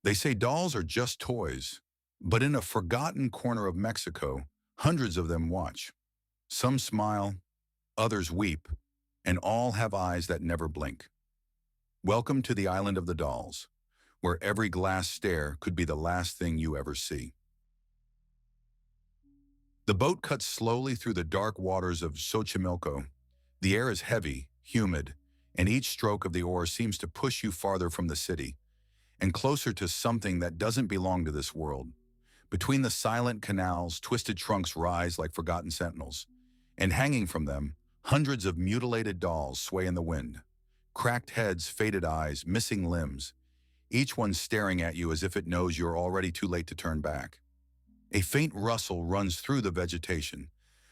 They say dolls are just toys, but in a forgotten corner of Mexico, hundreds of them watch. Some smile, others weep, and all have eyes that never blink. Welcome to the island of the dolls, where every glass stare could be the last thing you ever see. The boat cuts slowly through the dark waters of Xochimilco. The air is heavy, humid, and each stroke of the oar seems to push you farther from the city and closer to something that doesn't belong to this world. Between the silent canals, twisted trunks rise like forgotten sentinels, and hanging from them, hundreds of mutilated dolls sway in the wind. Cracked heads, faded eyes, missing limbs, each one staring at you as if it knows you're already too late to turn back. A faint rustle runs through the vegetation,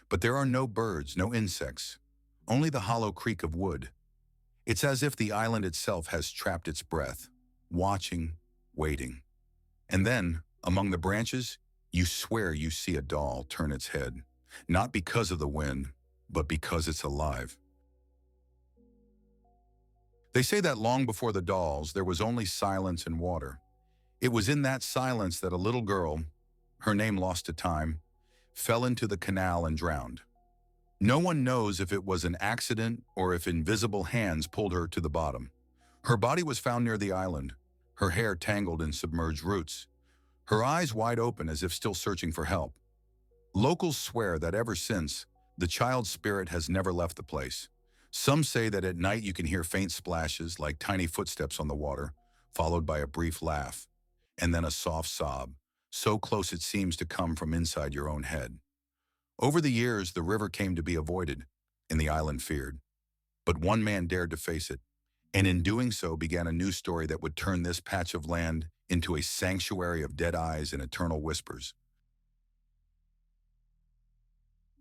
but there are no birds, no insects, only the hollow creak of wood. It's as if the island itself has trapped its breath, watching, waiting. And then, among the branches, you swear you see a doll turn its head, not because of the wind, but because it's alive. They say that long before the dolls, there was only silence and water. It was in that silence that a little girl, her name lost to time, fell into the canal and drowned. No one knows if it was an accident or if invisible hands pulled her to the bottom. Her body was found near the island, her hair tangled in submerged roots, her eyes wide open as if still searching for help. Locals swear that ever since, the child's spirit has never left the place. Some say that at night you can hear faint splashes like tiny footsteps on the water, followed by a brief laugh, and then a soft sob, so close it seems to come from inside your own head. Over the years, the river came to be avoided, and the island feared. But one man dared to face it, and in doing so began a new story that would turn this patch of land into a sanctuary of dead eyes and eternal whispers.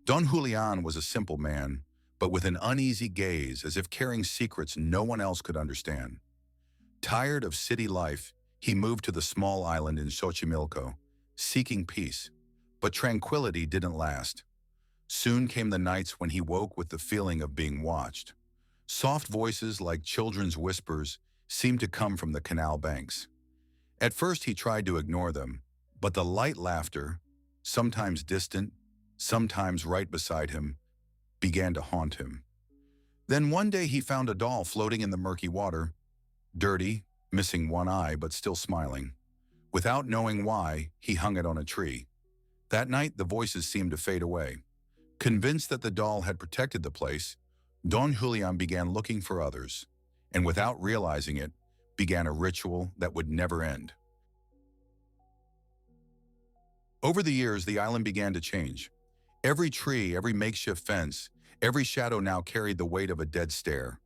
Don Julian was a simple man, but with an uneasy gaze as if carrying secrets no one else could understand. Tired of city life, he moved to the small island in Xochimilco, seeking peace. But tranquility didn't last. Soon came the nights when he woke with the feeling of being watched. Soft voices like children's whispers seemed to come from the canal banks. At first he tried to ignore them, but the light laughter, sometimes distant, sometimes right beside him, began to haunt him. Then one day he found a doll floating in the murky water, dirty, missing one eye but still smiling. Without knowing why, he hung it on a tree. That night the voices seemed to fade away. Convinced that the doll had protected the place, Don Julian began looking for others, and without realizing it, began a ritual that would never end. Over the years, the island began to change. Every tree, every makeshift fence, every shadow now carried the weight of a dead stare.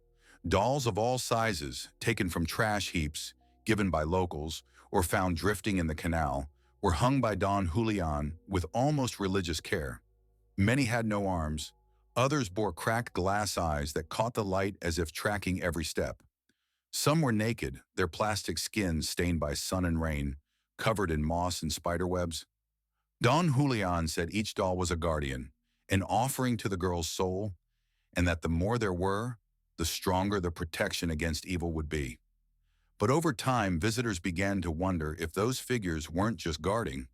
Dolls of all sizes, taken from trash heaps, given by locals, or found drifting in the canal, were hung by Don Julian with almost religious care. Many had no arms, others bore cracked glass eyes that caught the light as if tracking every step. Some were naked, their plastic skins stained by sun and rain, covered in moss and spiderwebs. Don Julian said each doll was a guardian, an offering to the girl's soul, and that the more there were, the stronger the protection against evil would be. But over time, visitors began to wonder if those figures weren't just guarding,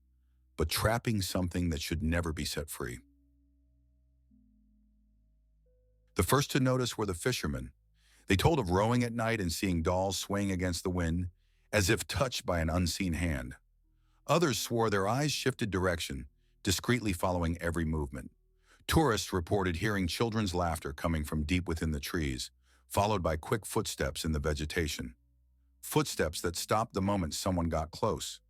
but trapping something that should never be set free. The first to notice were the fishermen. They told of rowing at night and seeing dolls swaying against the wind, as if touched by an unseen hand. Others swore their eyes shifted direction, discreetly following every movement. Tourists reported hearing children's laughter coming from deep within the trees, followed by quick footsteps in the vegetation. Footsteps that stopped the moment someone got close.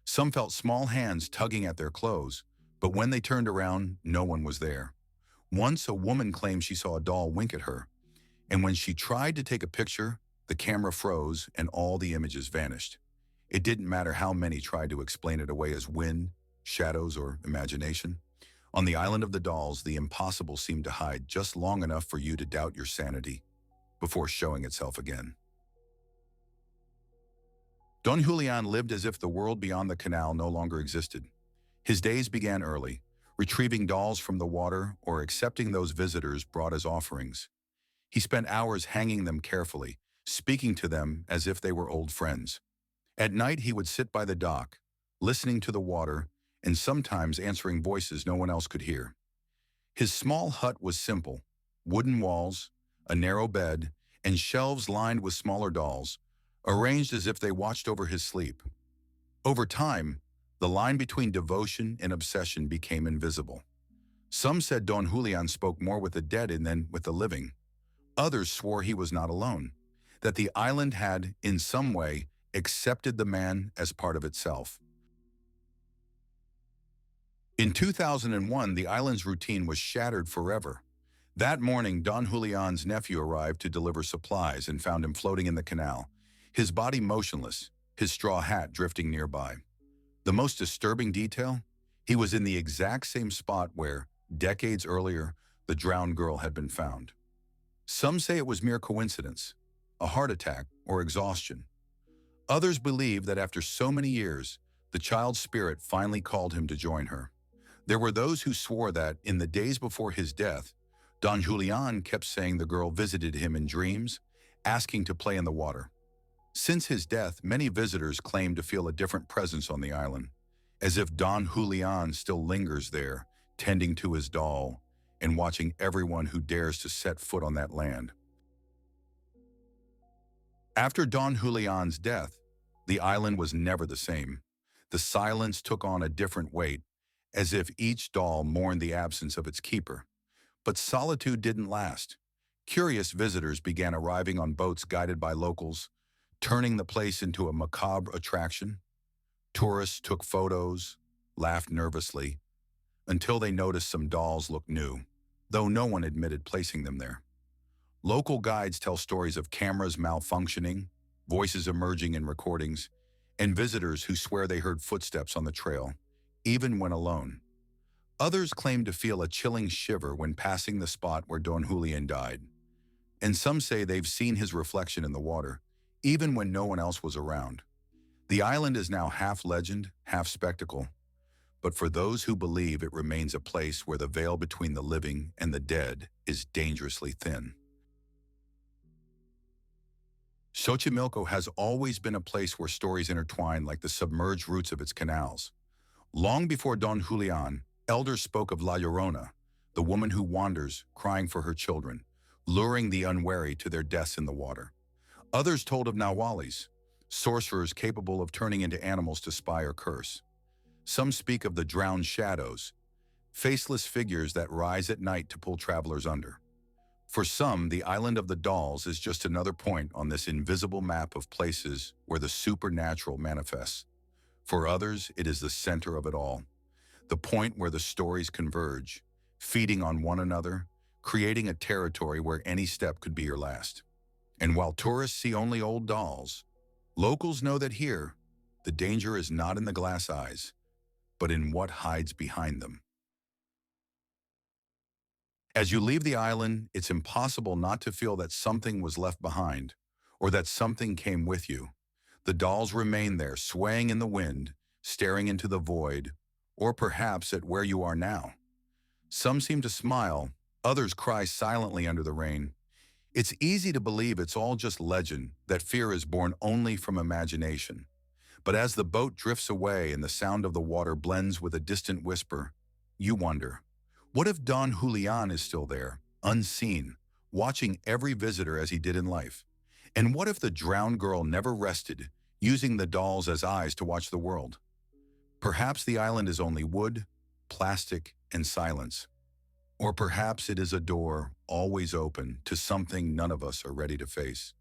Some felt small hands tugging at their clothes, but when they turned around, no one was there. Once a woman claimed she saw a doll wink at her, and when she tried to take a picture, the camera froze and all the images vanished. It didn't matter how many tried to explain it away as wind, shadows, or imagination. On the island of the dolls, the impossible seemed to hide just long enough for you to doubt your sanity before showing itself again. Don Julian lived as if the world beyond the canal no longer existed. His days began early, retrieving dolls from the water or accepting those visitors brought as offerings. He spent hours hanging them carefully, speaking to them as if they were old friends. At night, he would sit by the dock, listening to the water and sometimes answering voices no one else could hear. His small hut was simple: wooden walls, a narrow bed, and shelves lined with smaller dolls, arranged as if they watched over his sleep. Over time, the line between devotion and obsession became invisible. Some said Don Julian spoke more with the dead than with the living. Others swore he was not alone, that the island had, in some way, accepted the man as part of itself. In 2001, the island's routine was shattered forever. That morning, Don Julian's nephew arrived to deliver supplies and found him floating in the canal, his body motionless, his straw hat drifting nearby. The most disturbing detail? He was in the exact same spot where, decades earlier, the drowned girl had been found. Some say it was mere coincidence, a heart attack or exhaustion. Others believe that after so many years, the child's spirit finally called him to join her. There were those who swore that, in the days before his death, Don Julian kept saying the girl visited him in dreams, asking to play in the water. Since his death, many visitors claim to feel a different presence on the island, as if Don Julian still lingers there, tending to his doll and watching everyone who dares to set foot on that land. After Don Julian's death, the island was never the same. The silence took on a different weight, as if each doll mourned the absence of its keeper. But solitude didn't last. Curious visitors began arriving on boats guided by locals, turning the place into a macabre attraction. Tourists took photos, laughed nervously, until they noticed some dolls looked new, though no one admitted placing them there. Local guides tell stories of cameras malfunctioning, voices emerging in recordings, and visitors who swear they heard footsteps on the trail, even when alone. Others claim to feel a chilling shiver when passing the spot where Don Julian died. And some say they've seen his reflection in the water, even when no one else was around. The island is now half legend, half spectacle, but for those who believe, it remains a place where the veil between the living and the dead is dangerously thin. Xochimilco has always been a place where stories intertwine like the submerged roots of its canals. Long before Don Julian, elders spoke of La Llorona, the woman who wanders, crying for her children, luring the unwary to their deaths in the water. Others told of Nahuales, sorcerers capable of turning into animals to spy or curse. Some speak of the drowned shadows, faceless figures that rise at night to pull travelers under. For some, the Island of the Dolls is just another point on this invisible map of places where the supernatural manifests. For others, it is the center of it all, the point where the stories converge, feeding on one another, creating a territory where any step could be your last. And while tourists see only old dolls, locals know that here, the danger is not in the glass eyes, but in what hides behind them. As you leave the island, it's impossible not to feel that something was left behind, or that something came with you. The dolls remain there, swaying in the wind, staring into the void, or perhaps at where you are now. Some seem to smile, others cry silently under the rain. It's easy to believe it's all just legend, that fear is born only from imagination. But as the boat drifts away and the sound of the water blends with a distant whisper, you wonder, what if Don Julian is still there, unseen, watching every visitor as he did in life? And what if the drowned girl never rested, using the dolls as eyes to watch the world? Perhaps the island is only wood, plastic, and silence. Or perhaps it is a door always open to something none of us are ready to face.